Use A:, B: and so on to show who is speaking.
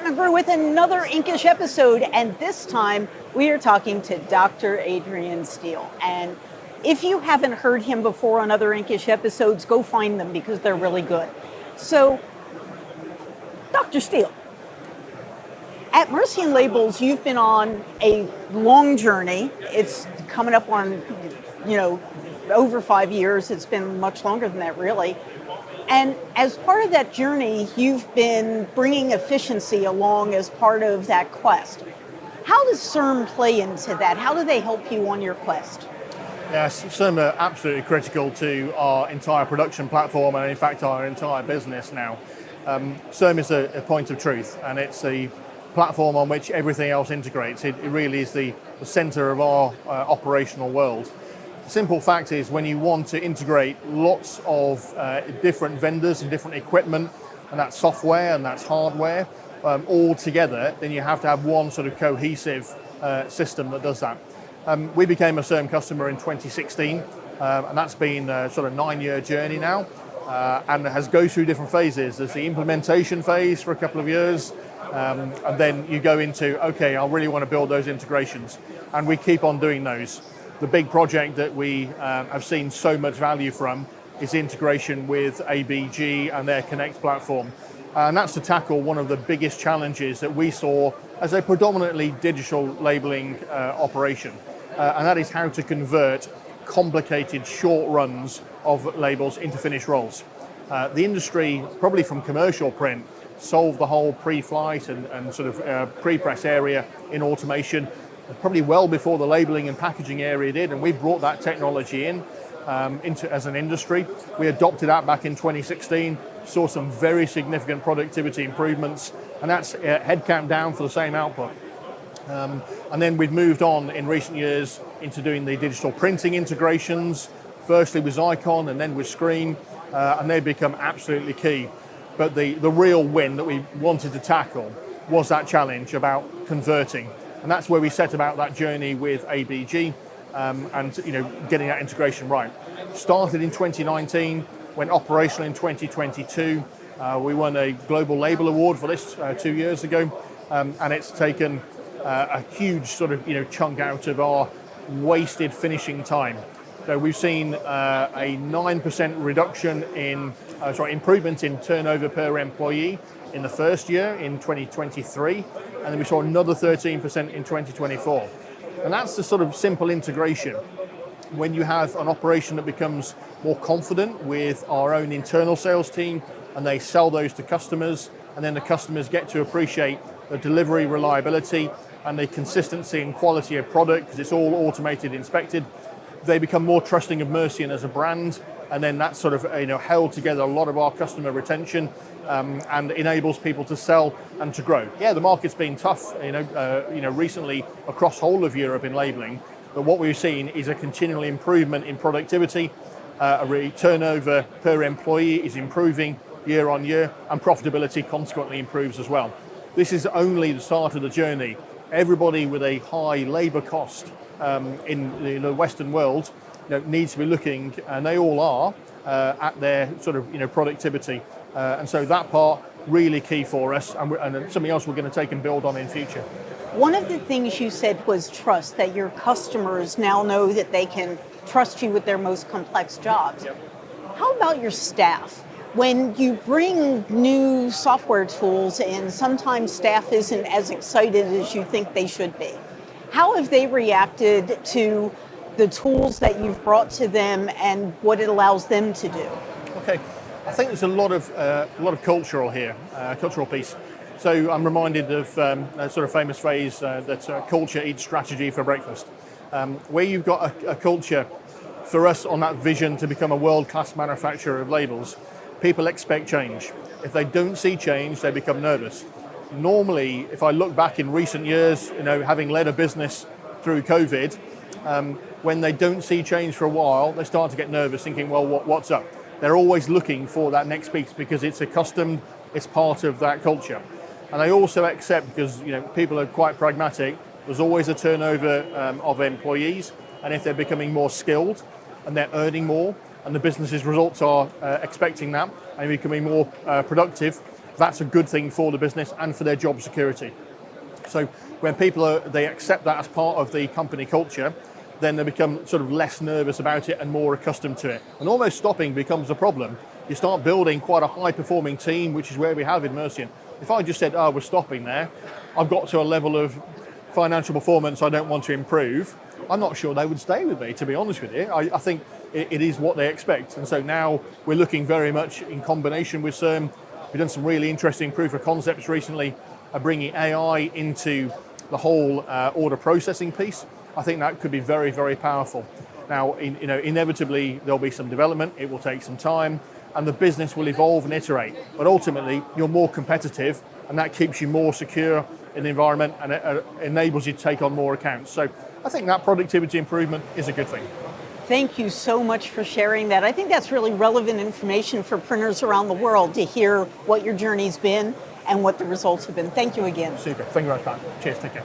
A: McGrew with another Inkish episode, and this time we are talking to Dr. Adrien Steel. And if you haven't heard him before on other Inkish episodes, go find them because they're really good. So, Dr. Steele, at Mercian Labels, you've been on a long journey. It's coming up on, over 5 years. It's been much longer than that, really. And as part of that journey, you've been bringing efficiency along as part of that quest. How does CERM play into that? How do they help you on your quest?
B: Yes, CERM are absolutely critical to our entire production platform and in fact our entire business now. CERM is a point of truth, and it's a platform on which everything else integrates. It really is the center of our operational world. The simple fact is, when you want to integrate lots of different vendors and different equipment, and that's software and that's hardware, all together, then you have to have one sort of cohesive system that does that. We became a CERM customer in 2016, and that's been a sort of 9-year journey now, and it has go through different phases. There's the implementation phase for a couple of years, and then you go into, okay, I really want to build those integrations, and we keep on doing those. The big project that we have seen so much value from is integration with ABG and their Connect platform. And that's to tackle one of the biggest challenges that we saw as a predominantly digital labeling operation. And that is how to convert complicated short runs of labels into finished rolls. The industry, probably from commercial print, solved the whole pre-flight and sort of pre-press area in automation probably well before the labeling and packaging area did, and we brought that technology into as an industry. We adopted that back in 2016, saw some very significant productivity improvements, and that's headcount down for the same output. And then we've moved on in recent years into doing the digital printing integrations, firstly with Icon and then with Screen, and they've become absolutely key. But the real win that we wanted to tackle was that challenge about converting. And that's where we set about that journey with ABG and getting that integration right. Started in 2019, went operational in 2022. We won a Global Label Award for this 2 years ago, and it's taken a huge sort of chunk out of our wasted finishing time. So we've seen a 9% reduction improvement in turnover per employee in the first year in 2023, and then we saw another 13% in 2024. And that's the sort of simple integration. When you have an operation that becomes more confident with our own internal sales team, and they sell those to customers, and then the customers get to appreciate the delivery reliability and the consistency and quality of product, because it's all automated, inspected, they become more trusting of Mercian as a brand, and then that sort of held together a lot of our customer retention and enables people to sell and to grow. Yeah, the market's been tough, recently across whole of Europe in labeling, but what we've seen is a continual improvement in productivity. Turnover per employee is improving year on year, and profitability consequently improves as well. This is only the start of the journey. Everybody with a high labour cost in the Western world needs to be looking, and they all are, at their sort of productivity. And so that part really key for us, and something else we're going to take and build on in future.
A: One of the things you said was trust, that your customers now know that they can trust you with their most complex jobs. Yep. How about your staff? When you bring new software tools in, sometimes staff isn't as excited as you think they should be. How have they reacted to the tools that you've brought to them and what it allows them to do?
B: Okay, I think there's a lot of cultural here, cultural piece. So I'm reminded of a sort of famous phrase that culture eats strategy for breakfast. Where you've got a culture, for us on that vision to become a world-class manufacturer of labels, people expect change. If they don't see change, they become nervous. Normally, if I look back in recent years, having led a business through COVID, when they don't see change for a while, they start to get nervous, thinking, well, what's up? They're always looking for that next piece because it's accustomed, it's part of that culture. And they also accept, because people are quite pragmatic, there's always a turnover of employees, and if they're becoming more skilled and they're earning more, and the business's results are expecting that, and becoming more productive, that's a good thing for the business and for their job security. So when people they accept that as part of the company culture, then they become sort of less nervous about it and more accustomed to it. And almost stopping becomes a problem. You start building quite a high-performing team, which is where we have in Mercian. If I just said, oh, we're stopping there, I've got to a level of financial performance I don't want to improve, I'm not sure they would stay with me, to be honest with you. I think it is what they expect. And so now we're looking very much in combination with CERM. We've done some really interesting proof of concepts recently, bringing AI into the whole order processing piece. I think that could be very, very powerful. Now, inevitably there'll be some development. It will take some time, and the business will evolve and iterate. But ultimately, you're more competitive, and that keeps you more secure in the environment, and it enables you to take on more accounts. So I think that productivity improvement is a good thing.
A: Thank you so much for sharing that. I think that's really relevant information for printers around the world to hear what your journey's been and what the results have been. Thank you again.
B: Super. Thank you very much, Pat. Cheers. Take care.